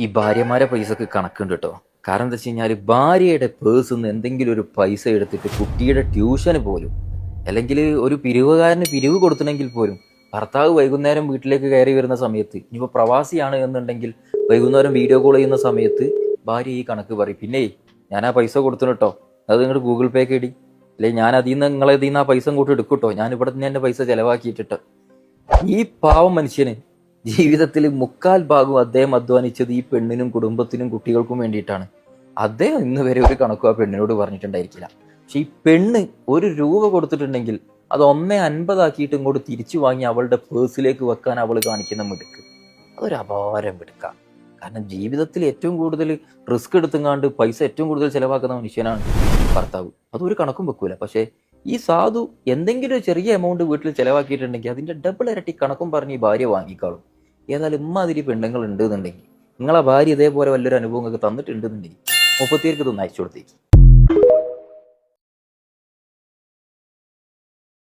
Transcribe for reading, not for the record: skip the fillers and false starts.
ഈ ഭാര്യമാരെ പൈസക്ക് കണക്കുണ്ട് കേട്ടോ. കാരണം എന്താ വെച്ച് കഴിഞ്ഞാൽ ഭാര്യയുടെ പേഴ്സിൽ നിന്ന് എന്തെങ്കിലും ഒരു പൈസ എടുത്തിട്ട് കുട്ടിയുടെ ട്യൂഷന് പോലും, അല്ലെങ്കിൽ ഒരു പിരിവുകാരന് പിരിവ് കൊടുത്തണമെങ്കിൽ പോലും ഭർത്താവ് വൈകുന്നേരം വീട്ടിലേക്ക് കയറി വരുന്ന സമയത്ത്, ഇനിയിപ്പോൾ പ്രവാസിയാണ് എന്നുണ്ടെങ്കിൽ വൈകുന്നേരം വീഡിയോ കോൾ ചെയ്യുന്ന സമയത്ത് ഭാര്യ ഈ കണക്ക് പറയും. പിന്നെ ഞാൻ ആ പൈസ കൊടുത്തു കേട്ടോ, അത് നിങ്ങളുടെ ഗൂഗിൾ പേക്ക് ഇടി, അല്ലെങ്കിൽ ഞാൻ അതിൽ നിന്ന് നിങ്ങളതിൽ നിന്ന് ആ പൈസ അങ്ങോട്ട് എടുക്കൂട്ടോ, ഞാൻ ഇവിടെ നിന്ന് എൻ്റെ പൈസ ചിലവാക്കിയിട്ടിട്ട്. ഈ പാവം മനുഷ്യന് ജീവിതത്തിൽ മുക്കാൽ ഭാഗവും അദ്ദേഹം അധ്വാനിച്ചത് ഈ പെണ്ണിനും കുടുംബത്തിനും കുട്ടികൾക്കും വേണ്ടിയിട്ടാണ്. അദ്ദേഹം ഇന്ന് വരെ ഒരു കണക്കും ആ പെണ്ണിനോട് പറഞ്ഞിട്ടുണ്ടായിരിക്കില്ല. പക്ഷെ ഈ പെണ്ണ് ഒരു രൂപ കൊടുത്തിട്ടുണ്ടെങ്കിൽ അത് 1.50 ആക്കിയിട്ട് ഇങ്ങോട്ട് തിരിച്ചു വാങ്ങി അവളുടെ പേഴ്സിലേക്ക് വെക്കാൻ അവൾ കാണിക്കുന്ന മിടുക്ക്, അതൊരു അപാരം മിടുക്കാം. കാരണം ജീവിതത്തിൽ ഏറ്റവും കൂടുതൽ റിസ്ക് എടുത്തുങ്ങാണ്ട് പൈസ ഏറ്റവും കൂടുതൽ ചിലവാക്കുന്ന മനുഷ്യനാണ് ഭർത്താവ്. അതൊരു കണക്കും വെക്കൂല. പക്ഷേ ഈ സാധു എന്തെങ്കിലും ഒരു ചെറിയ എമൗണ്ട് വീട്ടിൽ ചിലവാക്കിയിട്ടുണ്ടെങ്കിൽ അതിന്റെ ഡബിൾ ഇരട്ടി കണക്കും പറഞ്ഞ് ഈ ഭാര്യ വാങ്ങിക്കാളും. ഏതായാലും ഇമ്മാതിരി പെണ്ണുങ്ങൾ ഉണ്ട് എന്നുണ്ടെങ്കിൽ, നിങ്ങളെ ഭാര്യ ഇതേപോലെ വല്ലൊരു അനുഭവം നിങ്ങൾക്ക് തന്നിട്ടുണ്ടെന്നുണ്ടെങ്കിൽ 30 ഇതൊന്ന് അയച്ചു കൊടുത്തേക്ക്.